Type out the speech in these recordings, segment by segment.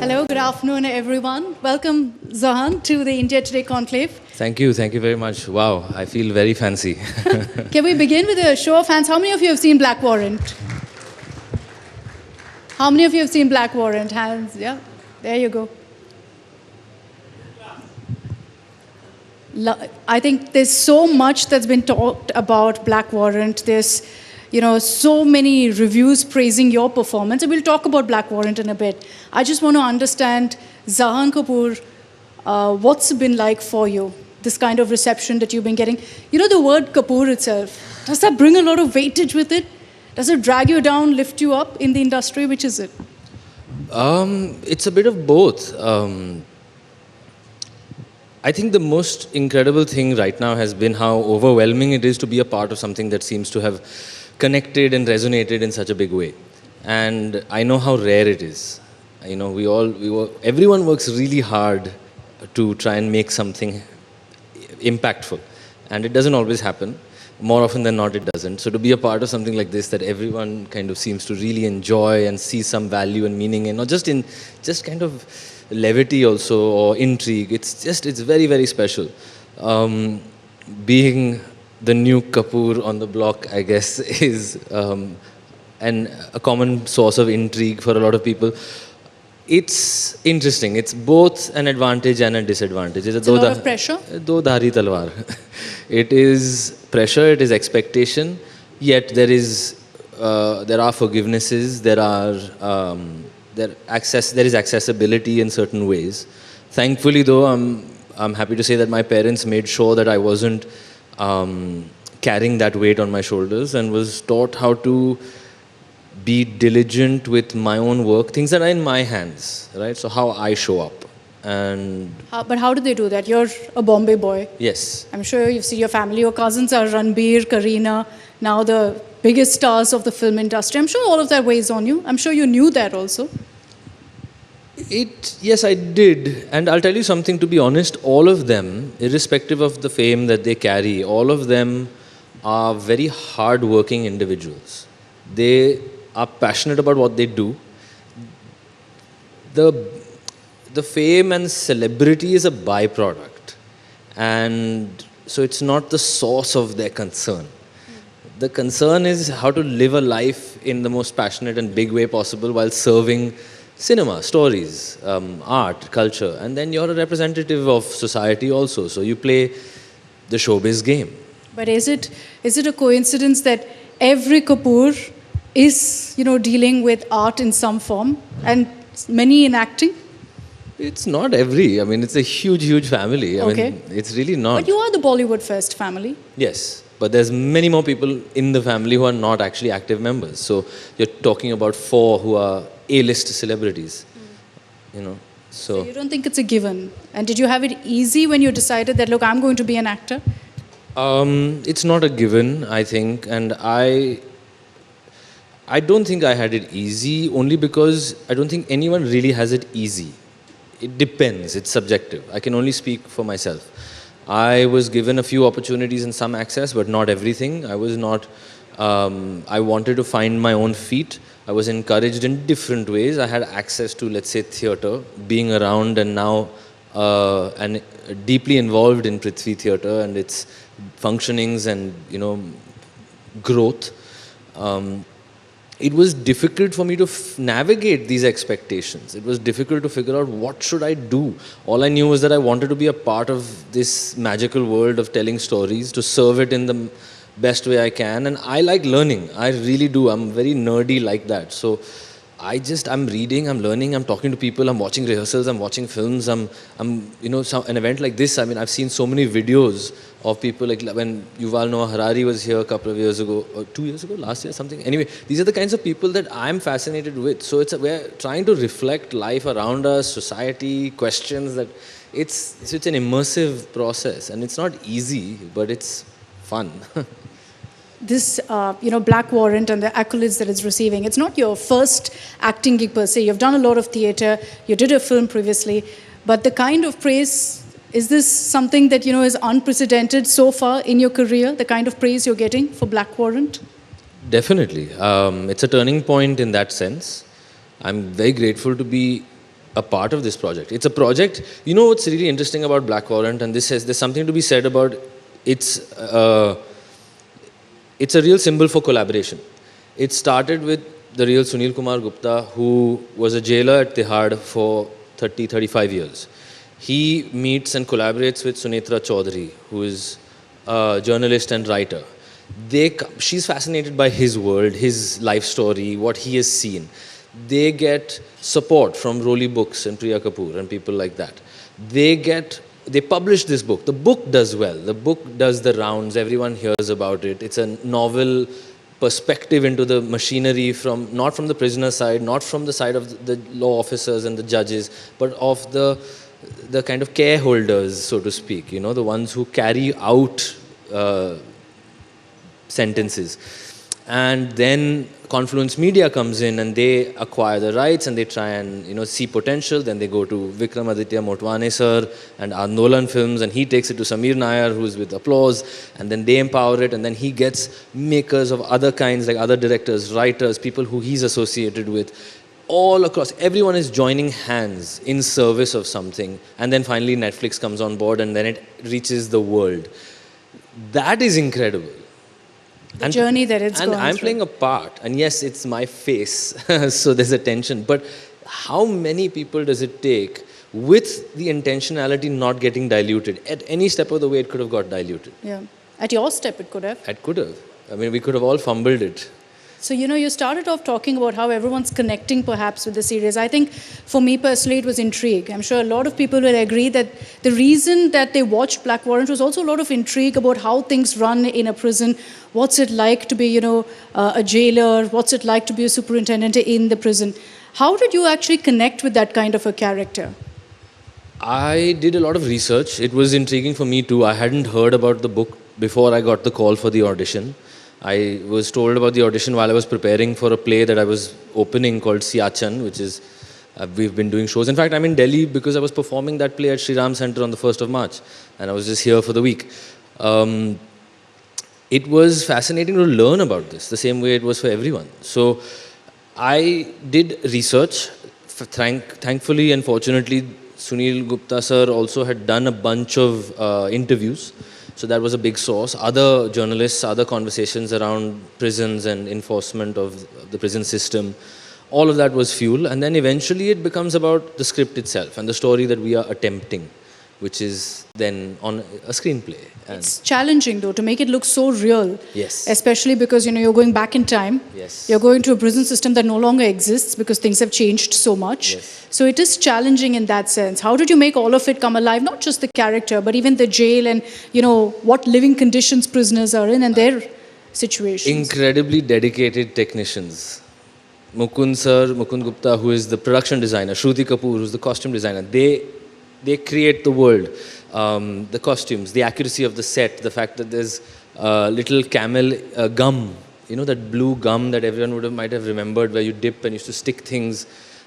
Hello, good afternoon, everyone. Welcome, Zahan, to the India Today Conclave. Thank you very much. Wow, I feel very fancy. Can we begin with a show of hands? How many of you have seen Black Warrant? How many of you have seen Black Warrant? Hands, yeah. There you go. I think there's so much that's been talked about Black Warrant. There's, so many reviews praising your performance. And we'll talk about Black Warrant in a bit. I just want to understand, Zahaan Kapoor, what's it been like for you? This kind of reception that you've been getting. The word Kapoor itself, does that bring a lot of weightage with it? Does it drag you down, lift you up in the industry? Which is it? It's a bit of both. I think the most incredible thing right now has been how overwhelming it is to be a part of something that seems to have connected and resonated in such a big way. And I know how rare it is. Everyone works really hard to try and make something impactful. And it doesn't always happen. More often than not, it doesn't. So to be a part of something like this that everyone kind of seems to really enjoy and see some value and meaning in, or just kind of levity also, or intrigue, it's very, very special. Being the new Kapoor on the block, I guess, is a common source of intrigue for a lot of people. It's interesting. It's both an advantage and a disadvantage. It's a lot of pressure? Do-dhari talwar. It is pressure, it is expectation, yet there are forgivenesses, there is accessibility in certain ways. Thankfully, though, I'm happy to say that my parents made sure that I wasn't carrying that weight on my shoulders, and was taught how to be diligent with my own work, things that are in my hands, right? So how I show up. But how do they do that? You're a Bombay boy. Yes. I'm sure you see your family. Your cousins are Ranbir, Kareena, now the biggest stars of the film industry. I'm sure all of that weighs on you. I'm sure you knew that also. Yes, I did. And I'll tell you something, to be honest, all of them, irrespective of the fame that they carry, all of them are very hard-working individuals. They are passionate about what they do. The fame and celebrity is a byproduct. And so it's not the source of their concern. The concern is how to live a life in the most passionate and big way possible while serving cinema, stories, art, culture. And then you're a representative of society also. So you play the showbiz game. But is it a coincidence that every Kapoor is, dealing with art in some form, and many in acting? It's not every. I mean, it's a huge, huge family. Okay. It's really not. But you are the Bollywood first family. Yes. But there's many more people in the family who are not actually active members. So you're talking about 4 who are A-list celebrities. So you don't think it's a given? And did you have it easy when you decided that, look, I'm going to be an actor? It's not a given, I think. And I don't think I had it easy, only because I don't think anyone really has it easy. It depends. It's subjective. I can only speak for myself. I was given a few opportunities and some access, but not everything. I was not, I wanted to find my own feet. I was encouraged in different ways. I had access to, let's say, theatre, being around and now and deeply involved in Prithvi Theatre and its functionings and, growth. It was difficult for me to navigate these expectations. It was difficult to figure out what should I do. All I knew was that I wanted to be a part of this magical world of telling stories, to serve it in the best way I can. And I like learning. I really do. I'm very nerdy like that. So I'm reading, I'm learning, I'm talking to people, I'm watching rehearsals, I'm watching films, an event like this. I mean, I've seen so many videos of people, like when Yuval Noah Harari was here a couple of years ago, or 2 years ago, last year, something. Anyway, these are the kinds of people that I'm fascinated with. So we're trying to reflect life around us, society, questions that it's an immersive process, and it's not easy, but it's fun. This, Black Warrant and the accolades that it's receiving, it's not your first acting gig per se. You've done a lot of theatre, you did a film previously, but the kind of praise, is this something that, is unprecedented so far in your career, the kind of praise you're getting for Black Warrant? Definitely. It's a turning point in that sense. I'm very grateful to be a part of this project. It's a project, you know what's really interesting about Black Warrant, and there's something to be said about it's, it's a real symbol for collaboration. It started with the real Sunil Kumar Gupta, who was a jailer at Tihad for 35 years. He meets and collaborates with Sunetra Chaudhary, who is a journalist and writer. She's fascinated by his world, his life story, what he has seen. They get support from Roli Books and Priya Kapoor and people like that. They publish this book. The book does well. The book does the rounds. Everyone hears about it. It's a novel perspective into the machinery not from the prisoner side, not from the side of the law officers and the judges, but of the kind of care holders, so to speak, you know, the ones who carry out sentences. And then Confluence Media comes in and they acquire the rights and they try and, you know, see potential. Then they go to Vikramaditya Motwane sir and Andolan Films, and he takes it to Samir Nair, who's with Applause, and then they empower it, and then he gets makers of other kinds, like other directors, writers, people who he's associated with, all across. Everyone is joining hands in service of something, and then finally Netflix comes on board, and then it reaches the world. That is incredible. The journey that it's gone through. And I'm playing a part, and yes, it's my face, so there's a tension. But how many people does it take with the intentionality not getting diluted? At any step of the way, it could have got diluted. Yeah. At your step, it could have. It could have. I mean, we could have all fumbled it. So, you know, you started off talking about how everyone's connecting perhaps with the series. I think for me personally, it was intrigue. I'm sure a lot of people will agree that the reason that they watched Black Warrant was also a lot of intrigue about how things run in a prison. What's it like to be, you know, a jailer? What's it like to be a superintendent in the prison? How did you actually connect with that kind of a character? I did a lot of research. It was intriguing for me too. I hadn't heard about the book before I got the call for the audition. I was told about the audition while I was preparing for a play that I was opening called Siachan, which is, we've been doing shows. In fact, I'm in Delhi because I was performing that play at Shri Ram Center on the 1st of March, and I was just here for the week. It was fascinating to learn about this, the same way it was for everyone. So I did research. Thankfully and fortunately, Sunil Gupta sir also had done a bunch of interviews. So that was a big source. Other journalists, other conversations around prisons and enforcement of the prison system, all of that was fuel. And then eventually it becomes about the script itself and the story that we are attempting, which is then on a screenplay. And it's challenging though to make it look so real. Yes. Especially because, you know, you're going back in time. Yes. You're going to a prison system that no longer exists because things have changed so much. Yes. So it is challenging in that sense. How did you make all of it come alive? Not just the character, but even the jail and, you know, what living conditions prisoners are in and their situations. Incredibly dedicated technicians. Mukund Gupta, who is the production designer, Shruti Kapoor, who's the costume designer, they create the world, the costumes, the accuracy of the set, the fact that there's little camel gum, you know, that blue gum that everyone might have remembered where you dip and used to stick things.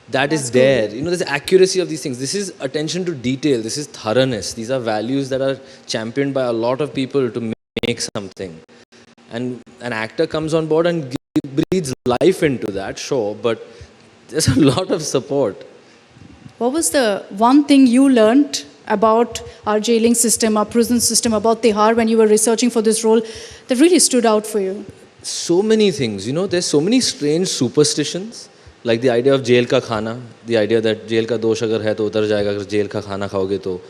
That's is there. Cool. You know, there's accuracy of these things. This is attention to detail. This is thoroughness. These are values that are championed by a lot of people to make something. And an actor comes on board and breathes life into that, sure, but there's a lot of support. What was the one thing you learned about our jailing system, our prison system, about Tihar when you were researching for this role that really stood out for you? So many things. You know, there's so many strange superstitions, like the idea of jail ka khana, the idea that jail ka dosh agar hai to utar jayega agar jail ka khana khaoge to.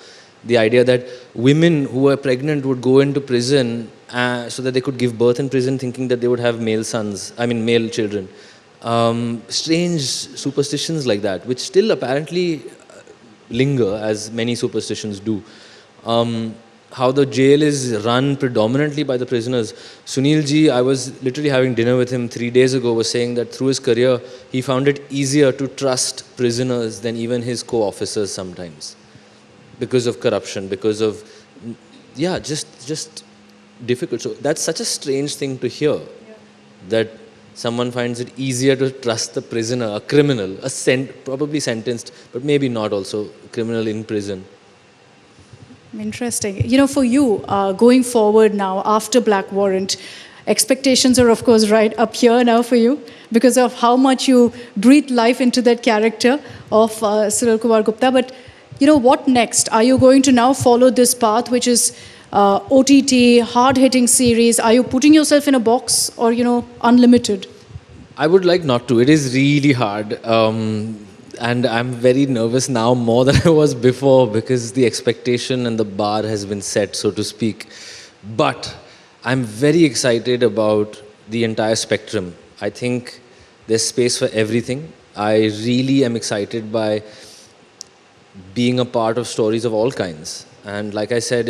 The idea that women who were pregnant would go into prison so that they could give birth in prison, thinking that they would have male children. Strange superstitions like that, which still apparently linger, as many superstitions do. How the jail is run predominantly by the prisoners. Sunil ji, I was literally having dinner with him 3 days ago, was saying that through his career, he found it easier to trust prisoners than even his co-officers sometimes. Because of corruption, because of, yeah, just difficult. So that's such a strange thing to hear, that someone finds it easier to trust the prisoner, a criminal, probably sentenced, but maybe not also a criminal in prison. Interesting. You know, for you, going forward now, after Black Warrant, Expectations are, of course, right up here now for you because of how much you breathe life into that character of Cyril Kumar Gupta. But, what next? Are you going to now follow this path, which is OTT, hard-hitting series? Are you putting yourself in a box or, unlimited? I would like not to. It is really hard. And I'm very nervous now more than I was before because the expectation and the bar has been set, so to speak. But I'm very excited about the entire spectrum. I think there's space for everything. I really am excited by being a part of stories of all kinds. And like I said,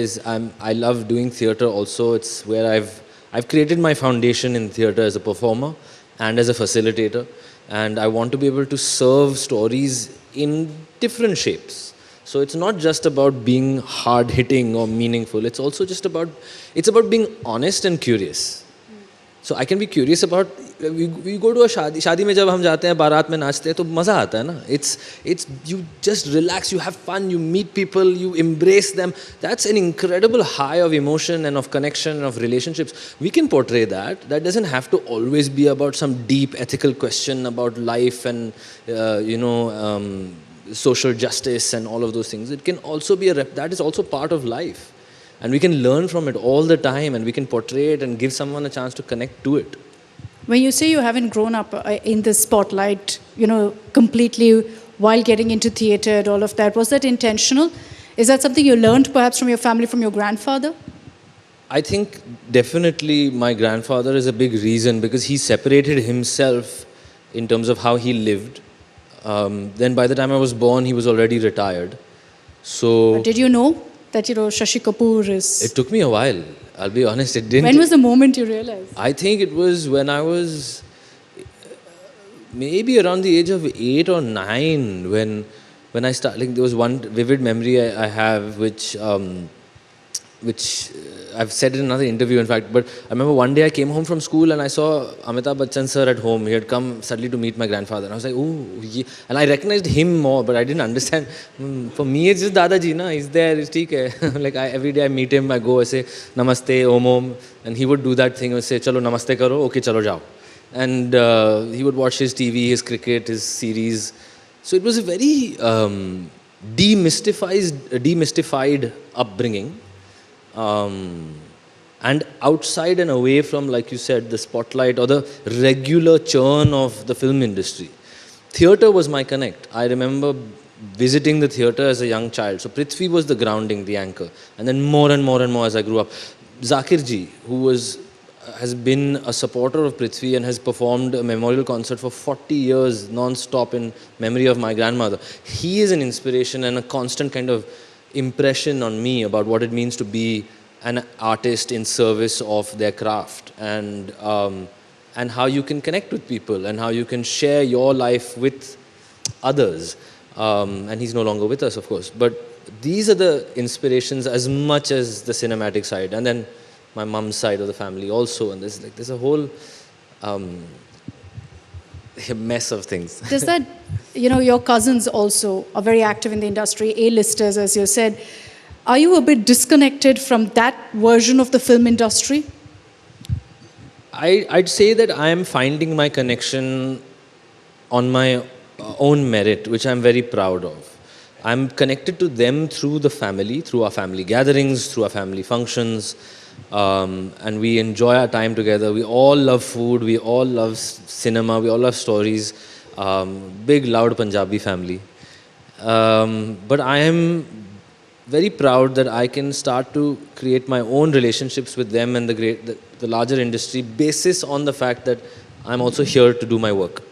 I love doing theatre also. It's where I've created my foundation in theatre as a performer and as a facilitator. And I want to be able to serve stories in different shapes. So it's not just about being hard-hitting or meaningful. It's also it's about being honest and curious. So I can be curious about, we go to a शादी में जब हम जाते हैं बारात में नाचते हैं तो मज़ा आता है ना. It's you just relax, you have fun, you meet people, you embrace them. That's an incredible high of emotion and of connection and of relationships. We can portray that. That doesn't have to always be about some deep ethical question about life and social justice and all of those things. It can also be that is also part of life. And we can learn from it all the time and we can portray it and give someone a chance to connect to it. When you say you haven't grown up in the spotlight, completely while getting into theatre and all of that, was that intentional? Is that something you learned perhaps from your family, from your grandfather? I think definitely my grandfather is a big reason because he separated himself in terms of how he lived. Then by the time I was born, he was already retired. So But did you know that, Shashi Kapoor is... It took me a while. I'll be honest, it didn't. When was the moment you realized? I think it was when I was maybe around the age of 8 or 9 when I started. Like, there was one vivid memory I have which I've said in another interview, in fact. But I remember one day I came home from school and I saw Amitabh Bachchan sir at home. He had come suddenly to meet my grandfather. And I was like, oh, and I recognized him more, but I didn't understand. For me, it's just Dadaji, na? He's there, it's okay. Like, every day I meet him, I go, I say, Namaste, Om. And he would do that thing, I say, Chalo, Namaste karo, okay, chalo jao. And he would watch his TV, his cricket, his series. So it was a very demystified upbringing. And outside and away from, like you said, the spotlight or the regular churn of the film industry. Theatre was my connect. I remember visiting the theatre as a young child. So Prithvi was the grounding, the anchor. And then more and more and more as I grew up. Zakir ji, who has been a supporter of Prithvi and has performed a memorial concert for 40 years non-stop in memory of my grandmother. He is an inspiration and a constant kind of impression on me about what it means to be an artist in service of their craft and how you can connect with people and how you can share your life with others. And he's no longer with us, of course. But these are the inspirations as much as the cinematic side. And then my mom's side of the family also. And there's a whole mess of things. Does that, your cousins also are very active in the industry, A-listers, as you said. Are you a bit disconnected from that version of the film industry? I'd say that I am finding my connection on my own merit, which I'm very proud of. I'm connected to them through the family, through our family gatherings, through our family functions, and we enjoy our time together. We all love food, we all love cinema, we all love stories. Big, loud Punjabi family. But I am very proud that I can start to create my own relationships with them and the larger industry, basis on the fact that I'm also here to do my work.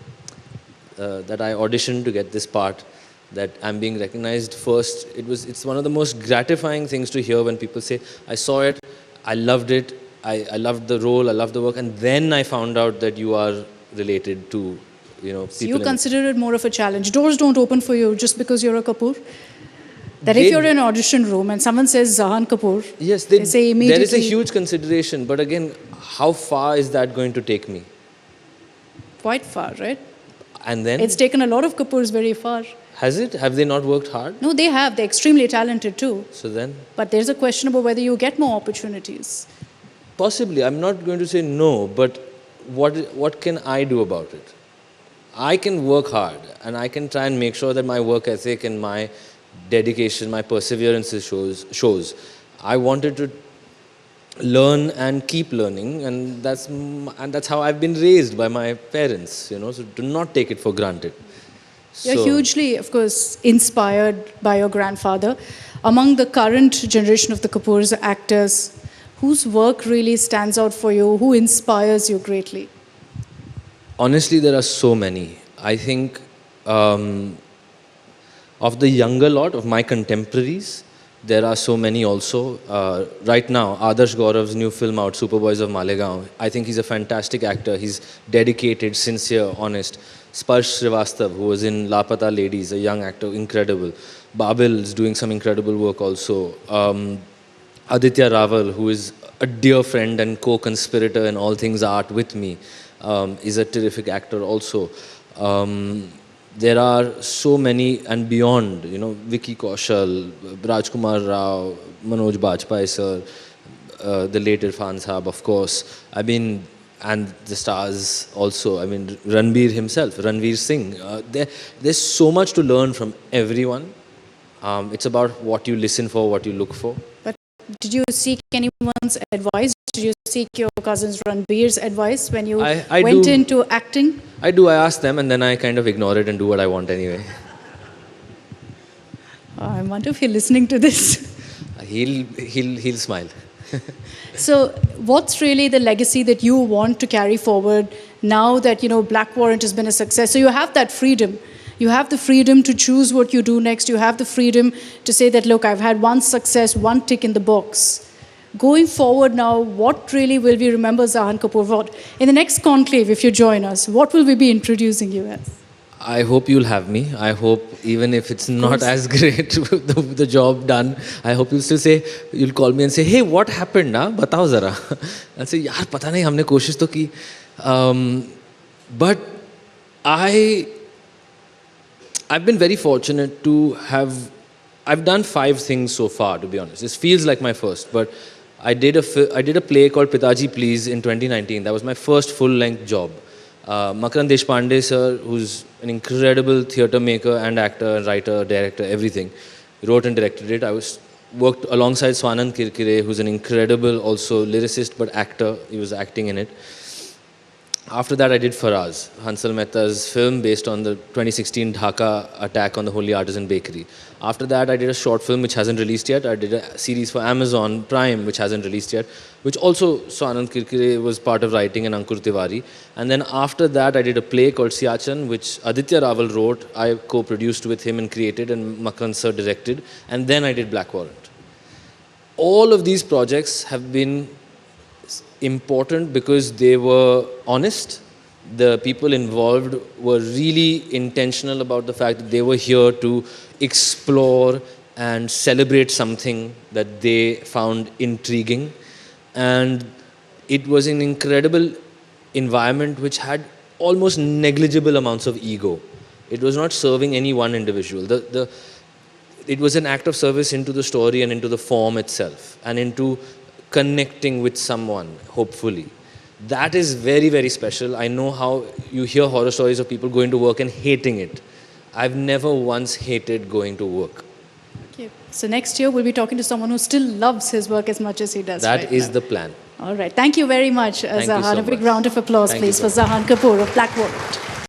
That I auditioned to get this part, that I'm being recognized first. It's one of the most gratifying things to hear when people say, I saw it, I loved it, I loved the role, I loved the work, and then I found out that you are related to, people. So you consider it more of a challenge. Doors don't open for you just because you're a Kapoor? That if you're in an audition room and someone says Zahaan Kapoor, yes, they say immediately... There is a huge consideration, but again, how far is that going to take me? Quite far, right? And then? It's taken a lot of Kapoors very far. Has it? Have they not worked hard? No, they have. They're extremely talented too. So then? But there's a question about whether you get more opportunities. Possibly, I'm not going to say no, but what can I do about it? I can work hard and I can try and make sure that my work ethic and my dedication, my perseverance shows. I wanted to learn and keep learning, and that's how I've been raised by my parents. So do not take it for granted. You're So, hugely, of course, inspired by your grandfather. Among the current generation of the Kapoor's actors, whose work really stands out for you? Who inspires you greatly? honestly, there are so many. I think of the younger lot of my contemporaries, there are so many also. Right now, Adarsh Gaurav's new film out, Superboys of Malegaon. I think he's a fantastic actor. He's dedicated, sincere, honest. Sparsh Srivastav, who was in Lapata Ladies, a young actor, incredible. Babil is doing some incredible work also. Aditya Raval, who is a dear friend and co-conspirator in all things art with me, is a terrific actor also. There are so many and beyond, Vicky Kaushal, Rajkumar Rao, Manoj Bajpayee sir, the late Irfan Saab, of course. I mean, and the stars also. I mean, Ranveer himself, Ranveer Singh. There's so much to learn from everyone. It's about what you listen for, what you look for. But did you seek anyone's advice? Did you seek your cousin's Ranveer's advice when you I went do. into acting? I do. I ask them, and then I kind of ignore it and do what I want anyway. I wonder if you're listening to this. He'll smile. So, what's really the legacy that you want to carry forward now that Black Warrant has been a success? So you have that freedom. You have the freedom to choose what you do next. You have the freedom to say that, look, I've had one success, one tick in the box. Going forward now, what really will we remember Zahan Kapoor? What in the next conclave, if you join us, what will we be introducing you as? I hope you'll have me. I hope even if it's not as great, the job done, I hope you'll call me and say, hey, what happened na? Batao zara. I'll say, yaar, pata nahi, humne koshish to ki. But I've been very fortunate to I've done 5 things so far, to be honest. This feels like my first, but I did a play called Pitaji Please in 2019. That was my first full-length job. Makaran Deshpande sir, who's an incredible theatre maker and actor, writer, director, everything, wrote and directed it. Worked alongside Swanand Kirkire, who's an incredible also lyricist but actor. He was acting in it. After that, I did Faraz, Hansal Mehta's film based on the 2016 Dhaka attack on the Holy Artisan Bakery. After that, I did a short film which hasn't released yet. I did a series for Amazon Prime which hasn't released yet, which also Swanand Kirkire was part of writing and Ankur Tiwari. And then after that, I did a play called Siachan, which Aditya Raval wrote. I co-produced with him and created, and Makaran sir directed. And then I did Black Warrant. All of these projects have been important because they were honest. The people involved were really intentional about the fact that they were here to explore and celebrate something that they found intriguing. And it was an incredible environment which had almost negligible amounts of ego. It was not serving any one individual. It was an act of service into the story and into the form itself and into connecting with someone, hopefully. That is very, very special. I know how you hear horror stories of people going to work and hating it. I've never once hated going to work. Okay. So next year, we'll be talking to someone who still loves his work as much as he does. That is the plan. All right. Thank you very much, Thank you Zahan. so A big much. round of applause, Thank please, you for Zahaan Kapoor of Black Warrant.